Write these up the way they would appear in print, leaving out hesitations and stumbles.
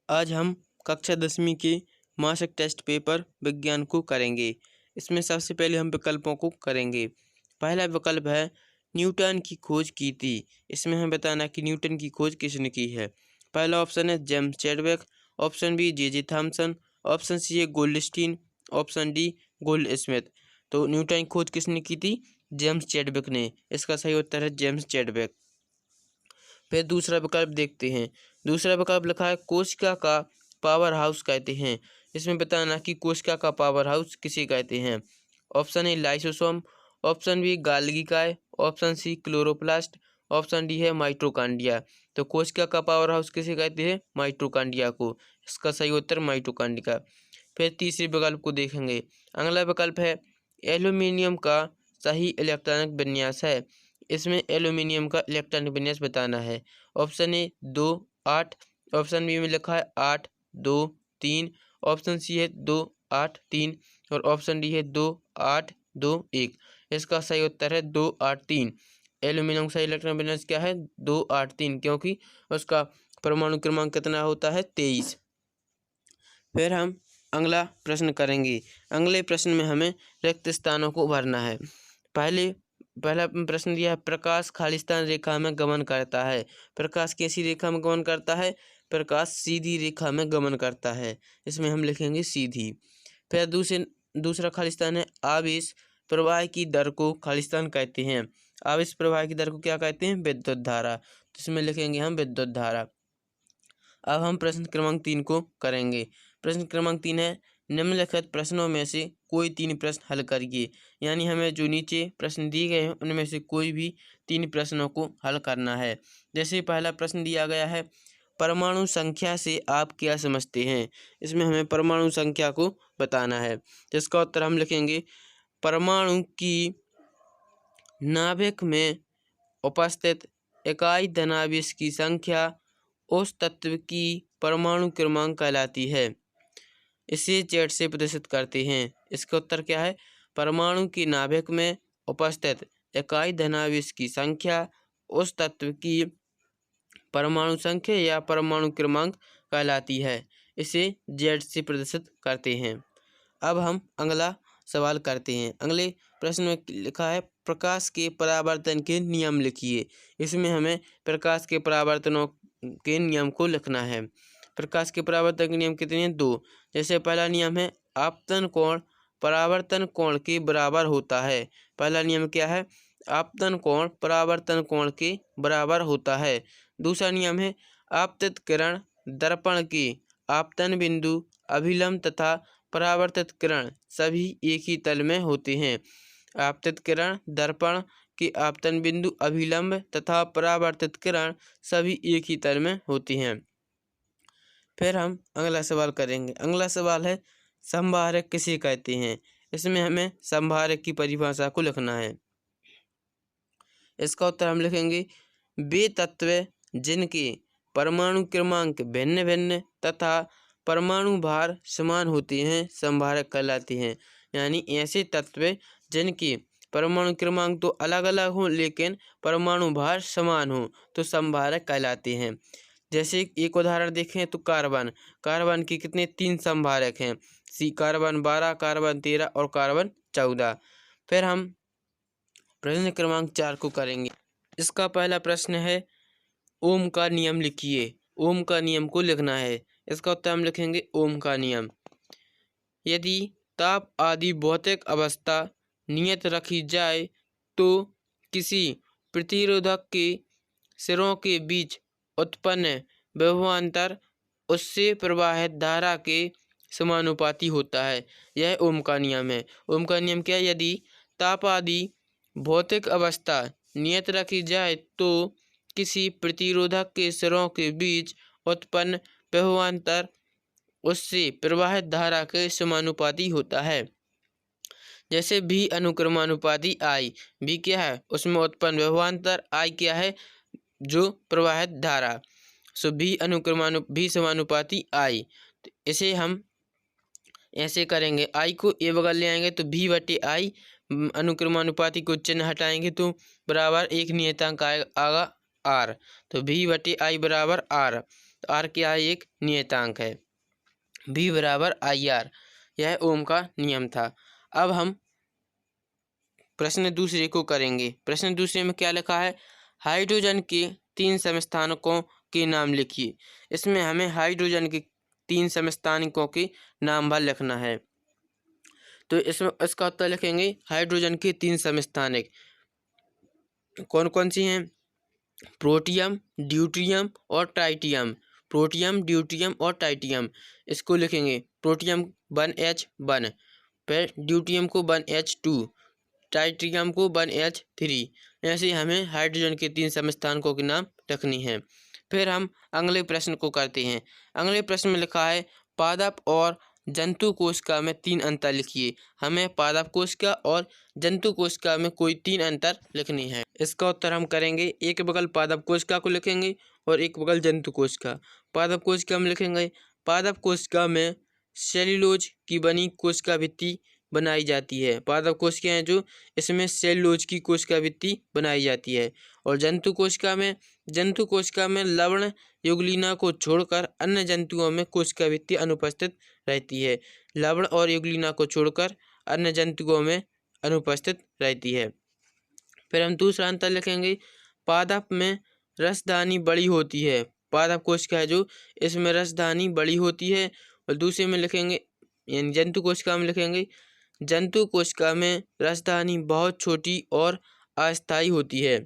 आज हम कक्षा 10वीं के मासिक टेस्ट पेपर विज्ञान को करेंगे। इसमें सबसे पहले हम विकल्पों को करेंगे। पहला विकल्प है न्यूटन की खोज की थी। इसमें हमें बताना कि न्यूटन की खोज किसने की है। पहला ऑप्शन है James Chadwick, option B J Thomson, option C है Goldstein, option D Gold Smith. तो न्यूटन की खोज किसने की थी? जेम्स चैडविक ने। इसका सही उत्तर है जेम्स चैडविक। फिर दूसरा विकल्प देखते हैं। दूसरा विकल्प लिखा है कोशिका का पावर हाउस कहते हैं। इसमें बताना कि कोशिका का पावर हाउस किसे कहते हैं। Option A lysosome, option B Golgi काय, option C chloroplast, option D है माइटोकॉन्ड्रिया। तो कोशिका का पावर हाउस किसे कहते हैं? माइटोकॉन्ड्रिया को। इसका सही उत्तर माइटोकॉन्ड्रिया। फिर तीसरे विकल्प को देखेंगे। अगला विकल्प है एल्यूमिनियम का सही इलेक्ट्रॉनिक विन्यास है। इसमें एल्यूमिनियम का इलेक्ट्रॉनिक विन्यास बताना है। ऑप्शन ए 2 8, ऑप्शन बी में लिखा है 8 2 3, ऑप्शन सी है 2 8 3 और ऑप्शन डी है 2 8 2 1। इसका सही उत्तर है 2 8 3। एल्यूमिनियम का इलेक्ट्रॉनिक विन्यास क्या है? 2 8 3, क्योंकि उसका परमाणु क्रमांक कितना होता है? 23। फिर हम अगला प्रश्न करेंगे। अगले प्रश्न में हमें रिक्त स्थानों को भरना है। पहला प्रश्न दिया है प्रकाश खालिस्तान रेखा में गमन करता है। प्रकाश कैसी रेखा में गमन करता है? प्रकाश सीधी रेखा में गमन करता है। इसमें हम लिखेंगे सीधी। फिर दूसरा खालिस्तान है आवेश प्रवाह की दर को खालिस्तान कहते हैं। आवेश प्रवाह की दर को क्या कहते हैं? विद्युत धारा। तो इसमें लिखेंगे हम विद्युत धारा। अब हम प्रश्न क्रमांक 3 को करेंगे। प्रश्न क्रमांक 3 है निम्नलिखित प्रश्नों में से कोई 3 प्रश्न हल करिए। यानी हमें जो नीचे प्रश्न दिए गए हैं उनमें से कोई भी 3 प्रश्नों को हल करना है। जैसे पहला प्रश्न दिया गया है परमाणु संख्या से आप क्या समझते हैं। इसमें हमें परमाणु संख्या को बताना है। जिसका उत्तर हम लिखेंगे परमाणु की नाभिक में उपस्थित इकाई धनावेश की संख्या उस तत्व की परमाणु क्रमांक कहलाती है। इसे जेड से प्रदर्शित करते हैं। इसका उत्तर क्या है? परमाणु की नाभिक में उपस्थित इकाई धनावेश की संख्या उस तत्व की परमाणु संख्या या परमाणु क्रमांक कहलाती है। इसे जेड से प्रदर्शित करते हैं। अब हम अगला सवाल करते हैं। अगले प्रश्न में लिखा है प्रकाश के परावर्तन के नियम लिखिए। इसमें हमें प्रकाश के परावर्तनों के नियम को लिखना है। प्रकाश के परावर्तन के नियम कितने हैं? 2। जैसे पहला नियम है आपतन कोण परावर्तन कोण के बराबर होता है। पहला नियम क्या है? आपतन कोण परावर्तन कोण के बराबर होता है। दूसरा नियम है आपतित किरण दर्पण के आपतन बिंदु अभिलंब तथा परावर्तित किरण सभी एक ही तल में होते हैं। आपतित किरण दर्पण के आपतन बिंदु अभिलंब तथा परावर्तित किरण सभी एक ही तल में होती हैं। फिर हम अगला सवाल करेंगे। अगला सवाल है संभारक किसे कहते हैं। इसमें हमें संभारक की परिभाषा को लिखना है। इसका उत्तर हम लिखेंगे वे तत्व जिनके परमाणु क्रमांक भिन्न भिन्न तथा परमाणु भार समान होते हैं संभारक कहलाते हैं। यानी ऐसे तत्व जिनके परमाणु क्रमांक तो अलग अलग हों लेकिन परमाणु भार समान हो तो संभारक कहलाते हैं। जैसे एक उदाहरण देखें तो कार्बन के कितने 3 संभारक हैं। कार्बन 12, कार्बन 13 और कार्बन 14। फिर हम प्रश्न क्रमांक 4 को करेंगे। इसका पहला प्रश्न है ओम का नियम लिखिए। ओम का नियम को लिखना है। इसका उत्तर हम लिखेंगे ओम का नियम। यदि ताप आदि भौतिक अवस्था नियत रखी जाए तो किसी प्रतिरोधक के सिरों के बीच उत्पन्न विभवांतर उससे प्रवाहित धारा के समानुपाती होता है। यह ओम का नियम है। ओम का नियम क्या है? यदि ताप आदि भौतिक अवस्था नियत रखी जाए तो किसी प्रतिरोधक के सिरों के बीच उत्पन्न विभवांतर उससे प्रवाहित धारा के समानुपाती होता है। जैसे भी अनुक्रमानुपाती आई। भी क्या है? उसमें उत्पन्न विभवांतर। आई क्या है? जो प्रवाहित धारा। सो भी समानुपाती आई। तो इसे हम ऐसे करेंगे आई को ए बगल ले आएंगे तो भी बटे आई, अनुक्रमानुपाती को चिन्ह हटाएंगे तो बराबर एक नियतांक आएगा आर। तो भी बटे आई बराबर आर। तो आर क्या है, एक नियतांक है। V बराबर IR, यह ओम का नियम था। अब हम प्रश्न दूसरे को करेंगे। प्रश्न दूसरे में क्या लिखा है, हाइड्रोजन के 3 समस्थानिकों के नाम लिखिए। इसमें हमें हाइड्रोजन के 3 समस्थानिकों के नाम भर लिखना है। तो इसमें इसका उत्तर लिखेंगे, हाइड्रोजन के 3 समस्थानिक कौन कौन सी हैं, प्रोटियम, ड्यूटियम और ट्राइटियम। प्रोटियम, ड्यूटियम और ट्राइटियम, इसको लिखेंगे प्रोटियम 1H1, फिर ड्यूटियम को 1H2, ट्राइटियम को 1H3। ऐसे हमें हाइड्रोजन के 3 समस्थानिकों के नाम रखनी है। फिर हम अगले प्रश्न को करते हैं। अगले प्रश्न में लिखा है, पादप और जंतु कोशिका में 3 अंतर लिखिए। हमें पादप कोशिका और जंतु कोशिका में कोई 3 अंतर लिखनी है। इसका उत्तर हम करेंगे, एक बगल पादप कोशिका को लिखेंगे और एक बगल जंतु कोशिका। पादप कोशिका में लिखेंगे, पादप कोशिका में सेल्यूलोज की बनी कोशिका भित्ति बनाई जाती है। पादप कोशिकाएं जो, इसमें सेल्यूलोज की कोशिका भित्ति बनाई जाती है। और जंतु कोशिका में लवण युगलिना को छोड़कर अन्य जंतुओं में कोशिका भित्ति अनुपस्थित रहती है। लवण और युगलिना को छोड़कर अन्य जंतुओं में अनुपस्थित रहती है। फिर हम दूसरा अंतर लिखेंगे, पादप में रसधानी बड़ी होती है। पादप कोशिका है जो, इसमें रसधानी बड़ी होती है। और दूसरे में लिखेंगे, यानी जंतु कोशिका में लिखेंगे, जंतु कोशिका में रसधानी बहुत छोटी और अस्थायी होती है।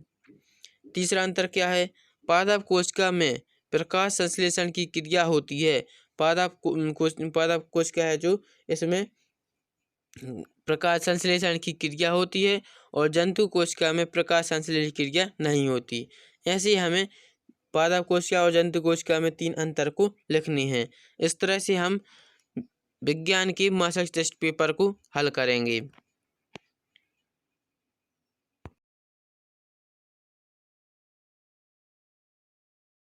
तीसरा अंतर क्या है, पादप कोशिका में प्रकाश संश्लेषण की क्रिया होती है। पादप कोशिका है जो, इसमें प्रकाश संश्लेषण की क्रिया होती है और जंतु कोशिका में प्रकाश संश्लेषण की क्रिया नहीं होती। ऐसे ही हमें पादप कोशिका और जंतु कोशिका में 3 अंतर को लिखनी है। इस तरह से हम विज्ञान के मासिक टेस्ट पेपर को हल करेंगे।